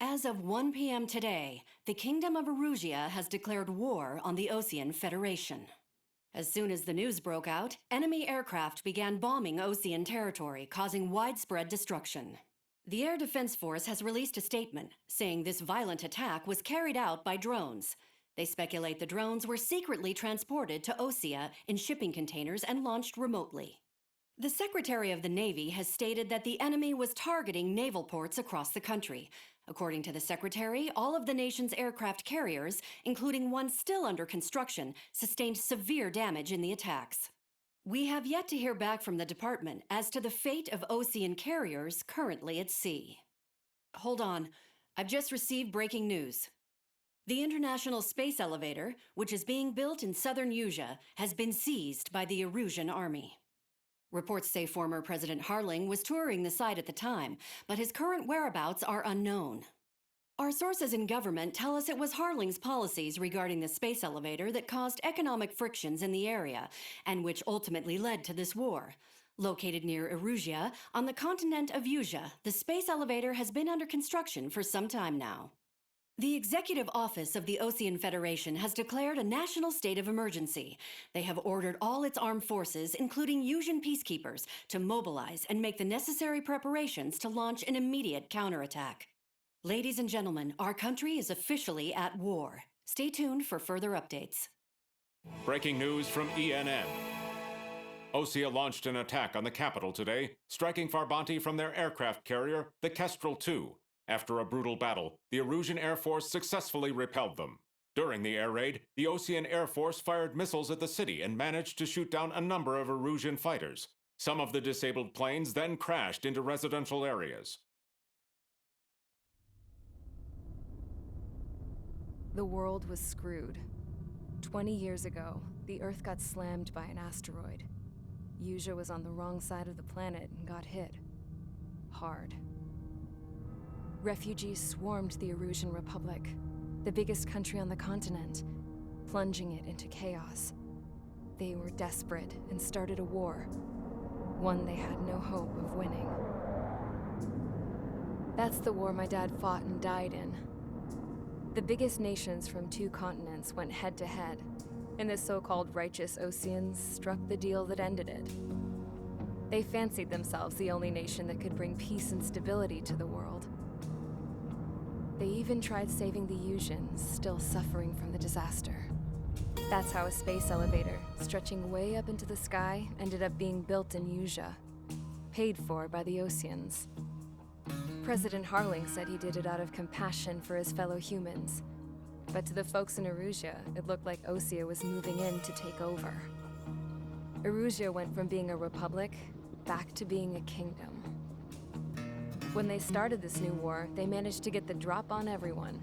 As of 1 p.m. today, the Kingdom of Erusia has declared war on the Osean Federation. As soon as the news broke out, enemy aircraft began bombing Osean territory, causing widespread destruction. The Air Defense Force has released a statement saying this violent attack was carried out by drones. They speculate the drones were secretly transported to Osea in shipping containers and launched remotely. The Secretary of the Navy has stated that the enemy was targeting naval ports across the country. According to the Secretary, all of the nation's aircraft carriers, including one still under construction, sustained severe damage in the attacks. We have yet to hear back from the department as to the fate of Osean carriers currently at sea. Hold on, I've just received breaking news. The International Space Elevator, which is being built in southern Usea, has been seized by the Erusian army. Reports say former President Harling was touring the site at the time, but his current whereabouts are unknown. Our sources in government tell us it was Harling's policies regarding the space elevator that caused economic frictions in the area, and which ultimately led to this war. Located near Erusia, on the continent of Usea, the space elevator has been under construction for some time now. The Executive Office of the Osean Federation has declared a national state of emergency. They have ordered all its armed forces, including Usian peacekeepers, to mobilize and make the necessary preparations to launch an immediate counterattack. Ladies and gentlemen, our country is officially at war. Stay tuned for further updates. Breaking news from ENN. Osea launched an attack on the capital today, striking Farbanti from their aircraft carrier, the Kestrel II. After a brutal battle, the Erusian Air Force successfully repelled them. During the air raid, the Osean Air Force fired missiles at the city and managed to shoot down a number of Erusian fighters. Some of the disabled planes then crashed into residential areas. The world was screwed. 20 years ago, the Earth got slammed by an asteroid. Usea was on the wrong side of the planet and got hit. Hard. Refugees swarmed the Erusian Republic, the biggest country on the continent, plunging it into chaos. They were desperate and started a war, one they had no hope of winning. That's the war my dad fought and died in. The biggest nations from 2 continents went head-to-head, and the so-called righteous Oseans struck the deal that ended it. They fancied themselves the only nation that could bring peace and stability to the world. They even tried saving the Usians, still suffering from the disaster. That's how a space elevator, stretching way up into the sky, ended up being built in Usea, paid for by the Oseans. President Harling said he did it out of compassion for his fellow humans. But to the folks in Erusia, it looked like Osea was moving in to take over. Erusia went from being a republic back to being a kingdom. When they started this new war, they managed to get the drop on everyone.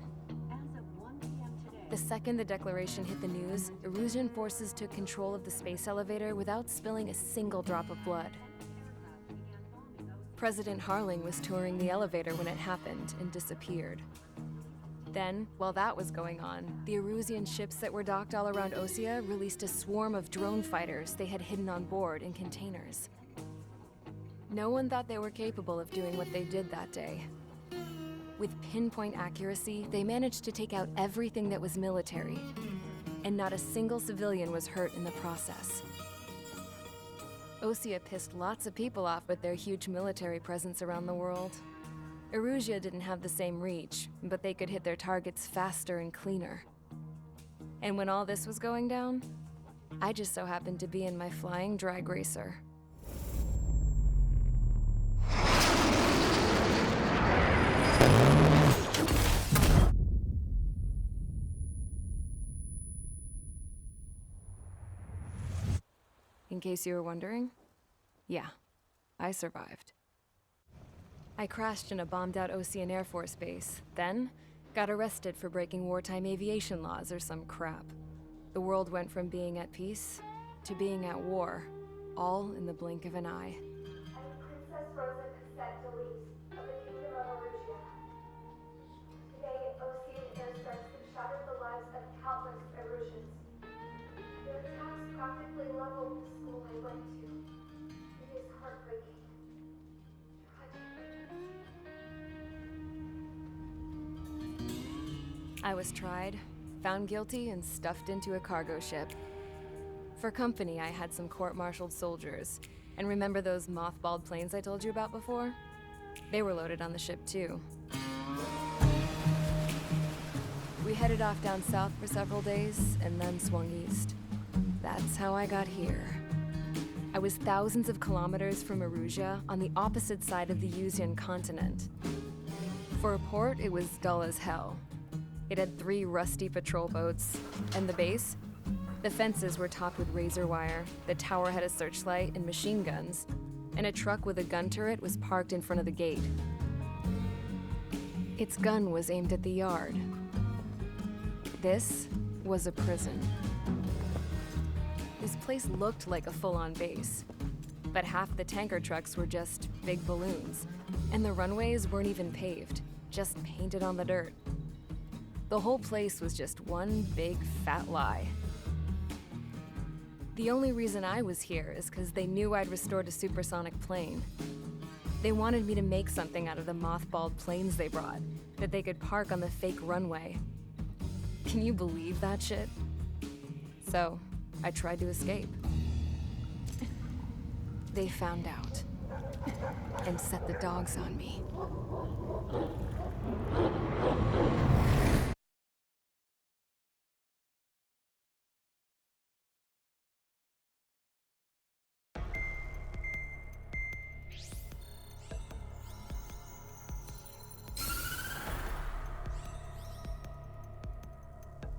As of 1 p.m. today, The second the declaration hit the news, Erusian forces took control of the space elevator without spilling a single drop of blood. President Harling was touring the elevator when it happened and disappeared. Then, while that was going on, the Erusian ships that were docked all around Osea released a swarm of drone fighters they had hidden on board in containers. No one thought they were capable of doing what they did that day. With pinpoint accuracy, they managed to take out everything that was military, and not a single civilian was hurt in the process. Osea pissed lots of people off with their huge military presence around the world. Erusia didn't have the same reach, but they could hit their targets faster and cleaner. And when all this was going down, I just so happened to be in my flying drag racer. In case you were wondering, yeah, I survived. I crashed in a bombed-out Osean Air Force base, then got arrested for breaking wartime aviation laws or some crap. The world went from being at peace to being at war, all in the blink of an eye. I am Princess Rosa Cassette Delise of the Kingdom of Erusia. Today, Osean airstrikes have shattered the lives of countless Erusians. Their attacks practically leveled the school I went to. It is heartbreaking. Tragic. I was tried, found guilty, and stuffed into a cargo ship. For company, I had some court-martialed soldiers. And remember those mothballed planes I told you about before? They were loaded on the ship, too. We headed off down south for several days, and then swung east. That's how I got here. I was thousands of kilometers from Erusia, on the opposite side of the Yuzian continent. For a port, it was dull as hell. It had 3 rusty patrol boats, and the base? The fences were topped with razor wire, the tower had a searchlight and machine guns, and a truck with a gun turret was parked in front of the gate. Its gun was aimed at the yard. This was a prison. This place looked like a full-on base, but half the tanker trucks were just big balloons, and the runways weren't even paved, just painted on the dirt. The whole place was just one big fat lie. The only reason I was here is because they knew I'd restored a supersonic plane. They wanted me to make something out of the mothballed planes they brought, that they could park on the fake runway. Can you believe that shit? So, I tried to escape. They found out, and set the dogs on me.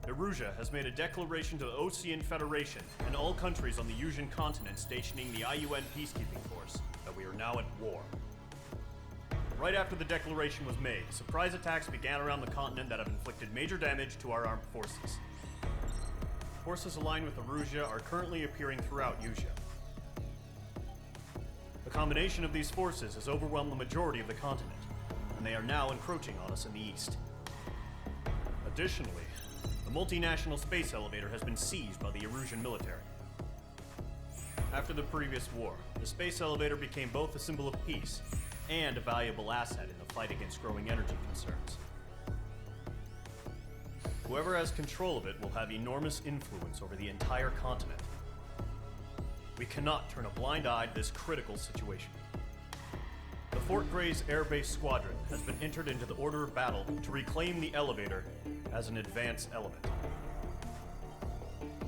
Erusia has made a declaration to the Ocean Federation and all countries on the Yuzian continent stationing the IUN peacekeeping force that we are now at war. Right after the declaration was made, surprise attacks began around the continent that have inflicted major damage to our armed forces. Forces aligned with Erusia are currently appearing throughout Yusia. The combination of these forces has overwhelmed the majority of the continent, and they are now encroaching on us in the east. Additionally, the multinational space elevator has been seized by the Erusian military. After the previous war, the space elevator became both a symbol of peace and a valuable asset in the fight against growing energy concerns. Whoever has control of it will have enormous influence over the entire continent. We cannot turn a blind eye to this critical situation. The Fort Gray's Air Base Squadron has been entered into the order of battle to reclaim the elevator as an advance element.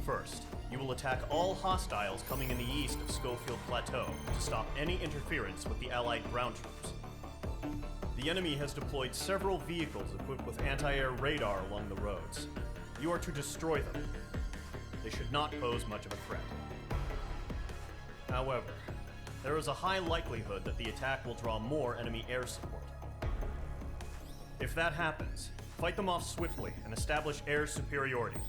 First, you will attack all hostiles coming in the east of Schofield Plateau to stop any interference with the Allied ground troops. The enemy has deployed several vehicles equipped with anti-air radar along the roads. You are to destroy them. They should not pose much of a threat. However, there is a high likelihood that the attack will draw more enemy air support. If that happens, fight them off swiftly and establish air superiority.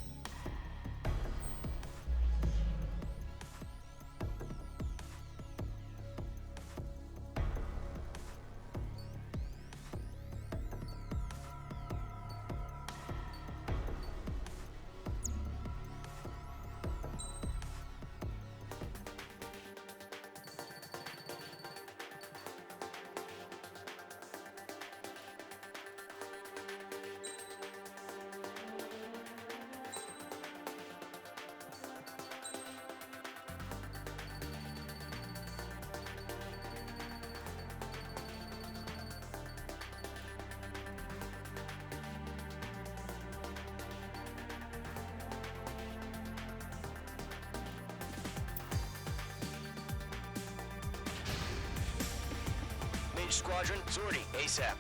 Squadron, sortie, ASAP.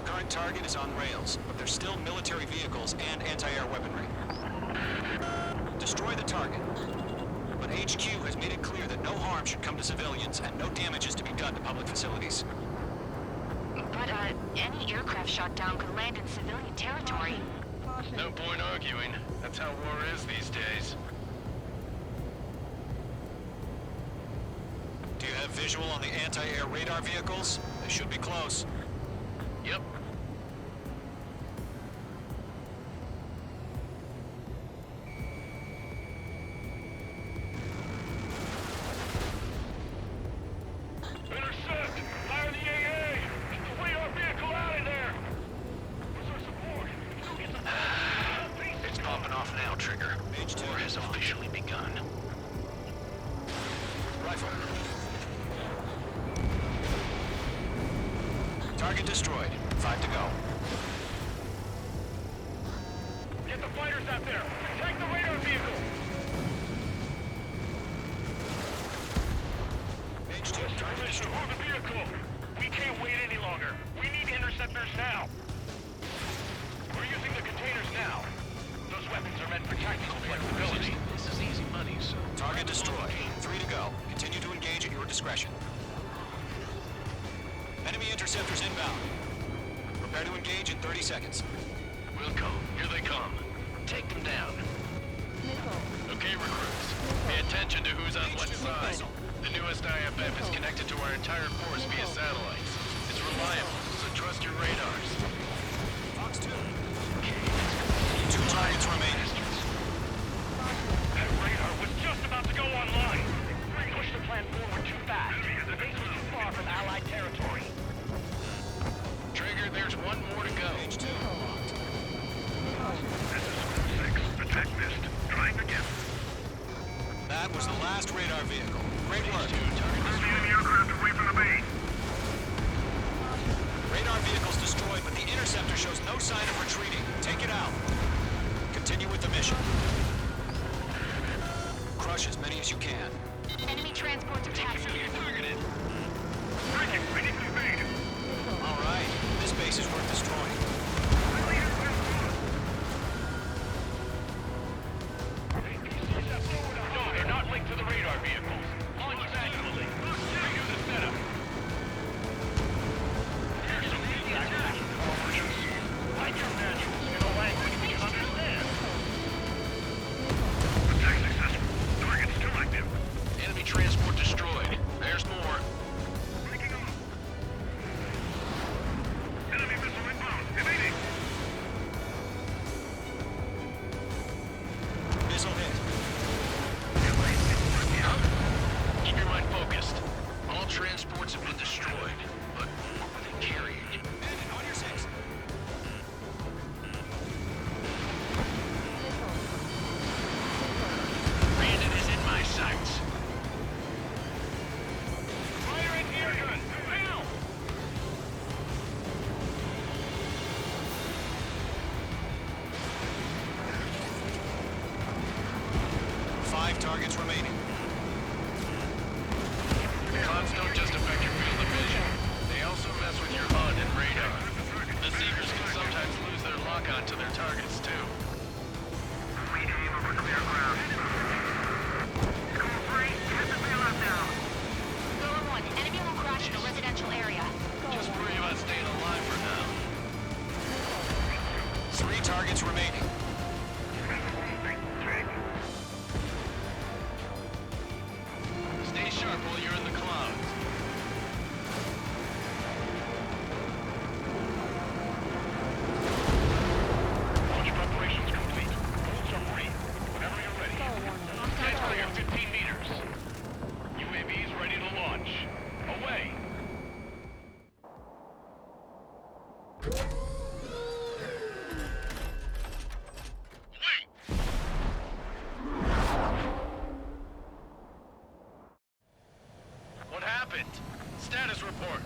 Current target is on rails, but there's still military vehicles and anti-air weaponry. Destroy the target. But HQ has made it clear that no harm should come to civilians and no damage is to be done to public facilities. But, any aircraft shot down could land in civilian territory. No point arguing. That's how war is these days. have visual on the anti-air radar vehicles? They should be close. Yep. Intercept! Fire the AA! Get the radar vehicle out of there! Where's our support? It's popping off now, Trigger. War has officially begun. Rifle. Target destroyed. 5 to go. Get the fighters out there! Protect the radar vehicle! H2, target destroyed. Move the vehicle! We can't wait any longer. We need interceptors now. We're using the containers now. Those weapons are meant for tactical flexibility. This is easy money, so... Target destroyed. 3 to go. Continue to engage at your discretion. Enemy interceptors inbound. Prepare to engage in 30 seconds. Wilco, here they come. Take them down. Okay, recruits. Pay attention to who's on what side. The newest IFF is connected to our entire force via satellites. It's reliable, so trust your radars. Fox 2. 2 targets remaining. That radar was just about to go online. Push the plan forward too fast. The base was too far from Allied territory. Trigger, there's one more to go. H2. This is 6. Attack missed. Trying again. That was the last radar vehicle. Great work. Enemy aircraft away from the base. Radar vehicle's destroyed, but the interceptor shows no sign of retreating. Take it out. Continue with the mission. Crush as many as you can. Enemy transports are taxiing. Targeted. Bridget, ready to invade. All right. This base is worth destroying. No, they're not linked to the radar vehicles. Launch manually. Redo the setup. Here's some feedback options. Write your manuals in a language we can understand. Attack successful. Target still active. Enemy transport destroyed. There's more. Breaking off. Enemy missile inbound. Evading. Missile hit. Keep your mind focused. All transports have been destroyed, but what were they carrying? Bandit on your 6. Bandit is in my sights. Fire in air gun! Now! Five targets remaining. Cons don't just affect your field of vision. They also mess with your HUD and radar. The Seekers can sometimes lose their lock-on to their targets, too. We aim over clear ground. School 3, get the bailout down. Golem 1, enemy will crash in a residential area. Just worry about staying alive for now. 3 targets remaining. Stay sharp while you're in the clouds. Launch preparations complete. Hold submarine. Whenever you're ready. Get clear 15 meters. UAVs ready to launch. Away. Wait! What happened? Status report.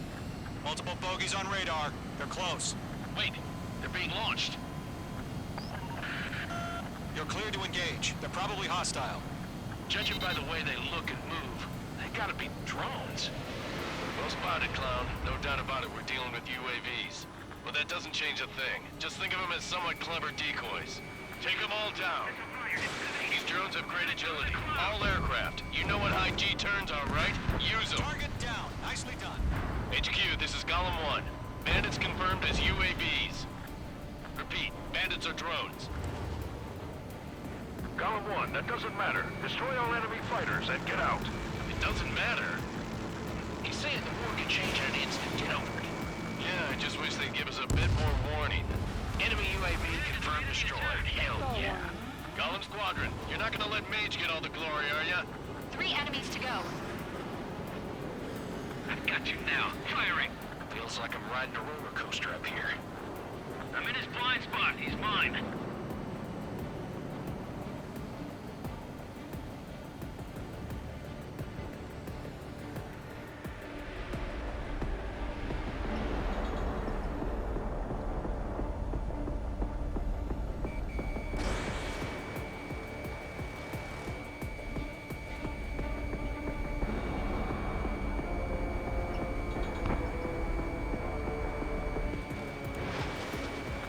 Multiple bogies on radar. They're close. Wait, they're being launched. You're cleared to engage. They're probably hostile. Judging by the way they look and move, they gotta be drones. Well spotted, Clown. No doubt about it, we're dealing with UAVs. But that doesn't change a thing. Just think of them as somewhat clever decoys. Take them all down. These drones have great agility. All aircraft. You know what high G turns are, right? Use them. Target down. Nicely done. HQ, this is Golem 1. Bandits confirmed as UAVs. Repeat, bandits are drones. Golem 1, that doesn't matter. Destroy all enemy fighters and get out. It doesn't matter? saying the war could change in an instant, get over it. Yeah, I just wish they'd give us a bit more warning. Enemy UAV confirmed destroyed. Hell yeah. Gollum Squadron, you're not gonna let Mage get all the glory, are ya? 3 enemies to go. I've got you now. Firing. Feels like I'm riding a roller coaster up here. I'm in his blind spot. He's mine.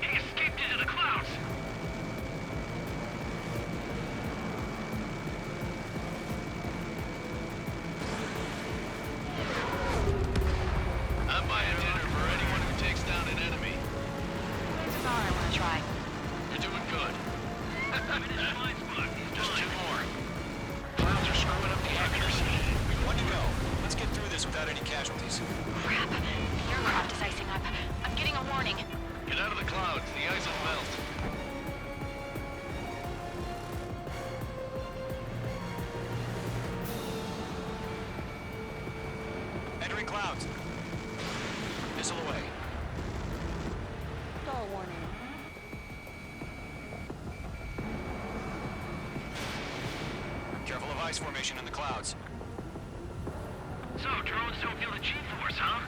He escaped into the clouds. I'm buying dinner for anyone who takes down an enemy. There's another I want to try. You're doing good. I'm in his blind spot. Just 2 more. Clouds are screwing up the accuracy. One to go. Let's get through this without any casualties. Crap. The aircraft is icing up. I'm getting a warning. Get out of the clouds. The ice will melt. Entering clouds. Missile away. Stall warning. Careful of ice formation in the clouds. So, drones don't feel the G-force, huh?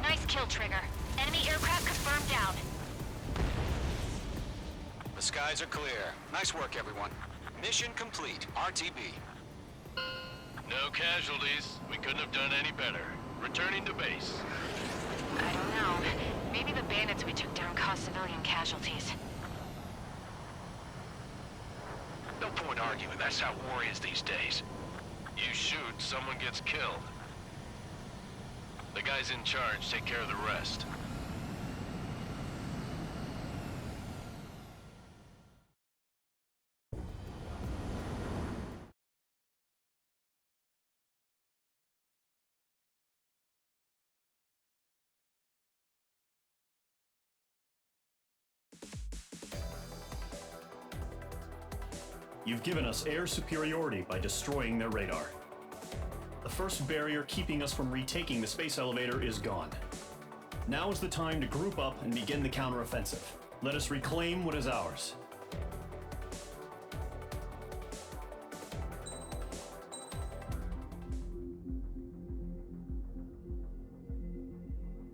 Nice kill, Trigger. Enemy aircraft confirmed down. The skies are clear. Nice work, everyone. Mission complete. RTB. No casualties. We couldn't have done any better. Returning to base. I don't know. Maybe the bandits we took down caused civilian casualties. No point arguing. That's how war is these days. You shoot, someone gets killed. The guys in charge take care of the rest. You've given us air superiority by destroying their radar. The first barrier keeping us from retaking the space elevator is gone. Now is the time to group up and begin the counteroffensive. Let us reclaim what is ours.